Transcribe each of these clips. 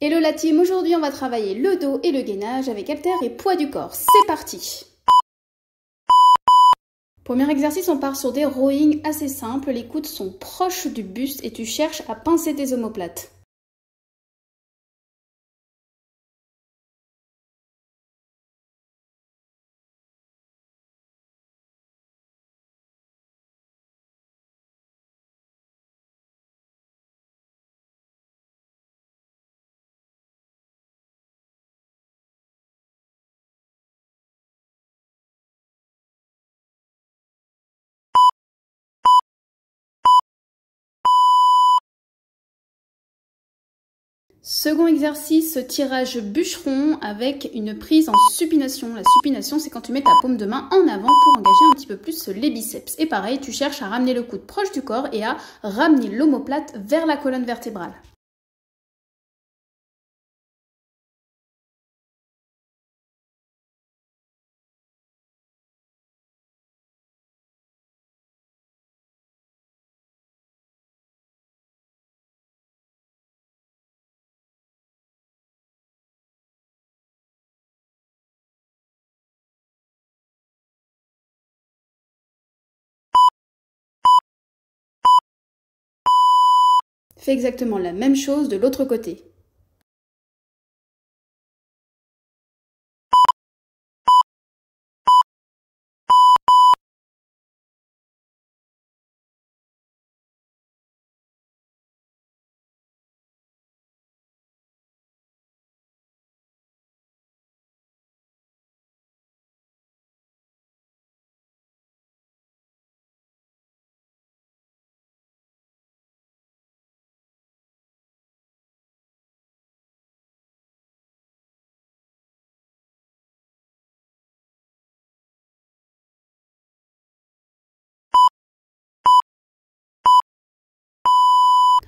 Hello la team, aujourd'hui on va travailler le dos et le gainage avec haltères et poids du corps. C'est parti! Premier exercice, on part sur des rowing assez simples. Les coudes sont proches du buste et tu cherches à pincer tes omoplates. Second exercice, tirage bûcheron avec une prise en supination. La supination, c'est quand tu mets ta paume de main en avant pour engager un petit peu plus les biceps. Et pareil, tu cherches à ramener le coude proche du corps et à ramener l'omoplate vers la colonne vertébrale. Fais exactement la même chose de l'autre côté.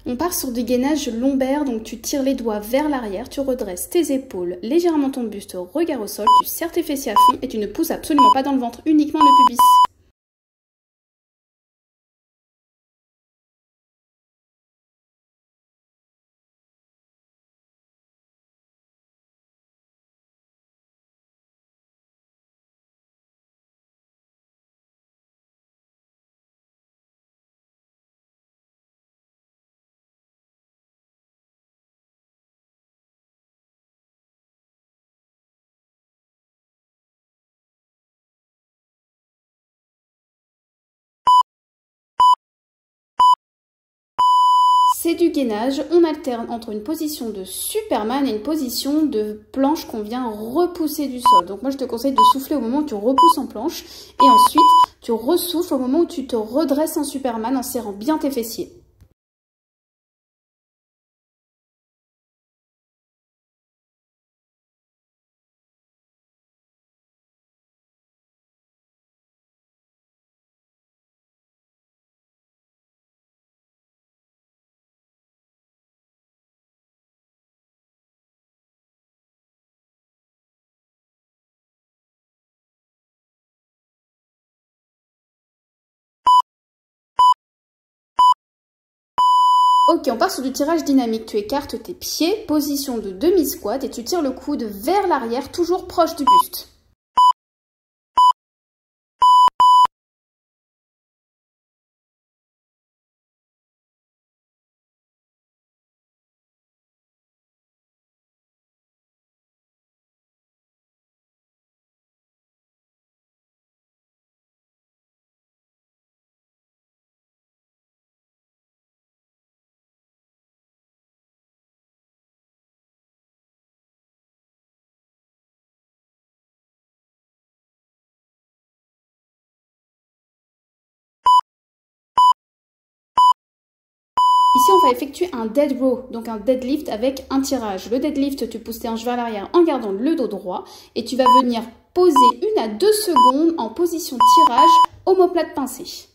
On part sur du gainage lombaire, donc tu tires les doigts vers l'arrière, tu redresses tes épaules, légèrement ton buste, regard au sol, tu serres tes fessiers à fond et tu ne pousses absolument pas dans le ventre, uniquement le pubis. C'est du gainage, on alterne entre une position de Superman et une position de planche qu'on vient repousser du sol. Donc moi je te conseille de souffler au moment où tu repousses en planche et ensuite tu ressouffles au moment où tu te redresses en Superman en serrant bien tes fessiers. Ok, on part sur du tirage dynamique. Tu écartes tes pieds, position de demi-squat et tu tires le coude vers l'arrière, toujours proche du buste. Ici, on va effectuer un dead row, donc un deadlift avec un tirage. Le deadlift, tu pousses tes hanches vers l'arrière en gardant le dos droit et tu vas venir poser 1 à 2 secondes en position tirage, omoplate pincée.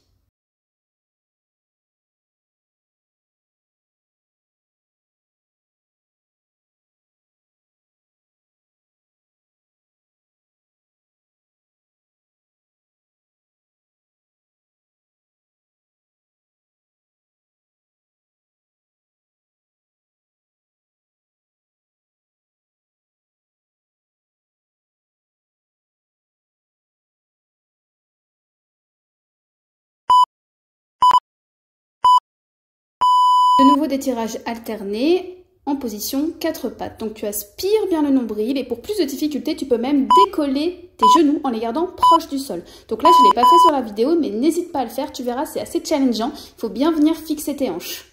De nouveau des tirages alternés en position 4 pattes. Donc tu aspires bien le nombril et pour plus de difficulté, tu peux même décoller tes genoux en les gardant proches du sol. Donc là, je ne l'ai pas fait sur la vidéo, mais n'hésite pas à le faire, tu verras, c'est assez challengeant. Il faut bien venir fixer tes hanches.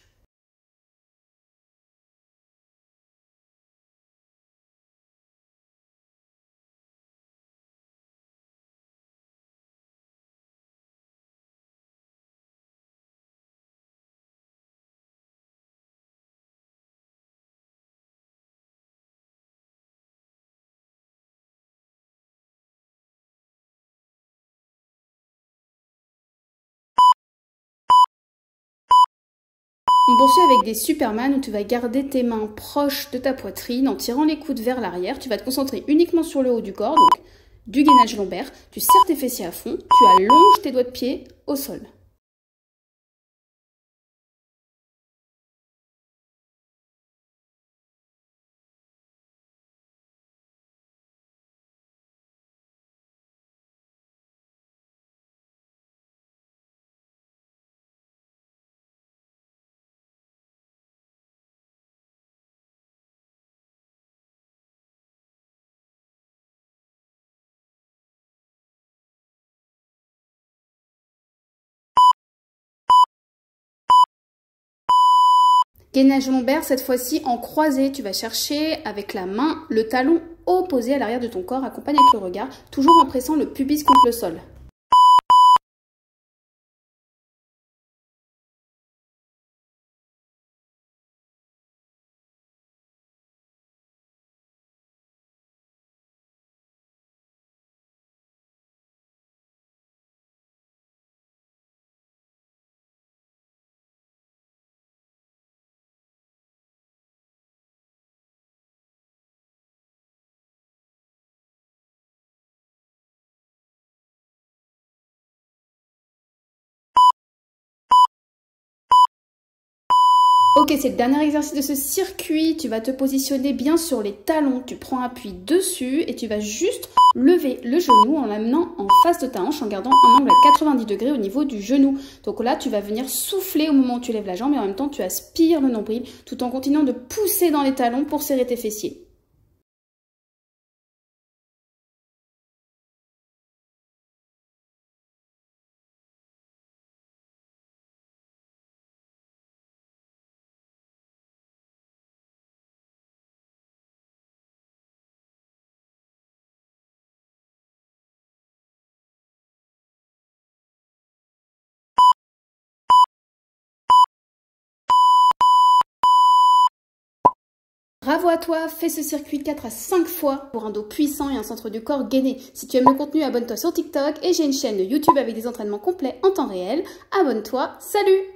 On poursuit avec des Superman où tu vas garder tes mains proches de ta poitrine en tirant les coudes vers l'arrière. Tu vas te concentrer uniquement sur le haut du corps, donc du gainage lombaire. Tu serres tes fessiers à fond, tu allonges tes doigts de pied au sol. Gainage lombaire, cette fois-ci en croisé, tu vas chercher avec la main le talon opposé à l'arrière de ton corps, accompagné avec le regard, toujours en pressant le pubis contre le sol. Ok, c'est le dernier exercice de ce circuit. Tu vas te positionner bien sur les talons. Tu prends appui dessus et tu vas juste lever le genou en l'amenant en face de ta hanche en gardant un angle à 90 degrés au niveau du genou. Donc là, tu vas venir souffler au moment où tu lèves la jambe et en même temps, tu aspires le nombril tout en continuant de pousser dans les talons pour serrer tes fessiers. Bravo à toi, fais ce circuit 4 à 5 fois pour un dos puissant et un centre du corps gainé. Si tu aimes le contenu, abonne-toi sur TikTok et j'ai une chaîne YouTube avec des entraînements complets en temps réel. Abonne-toi, salut!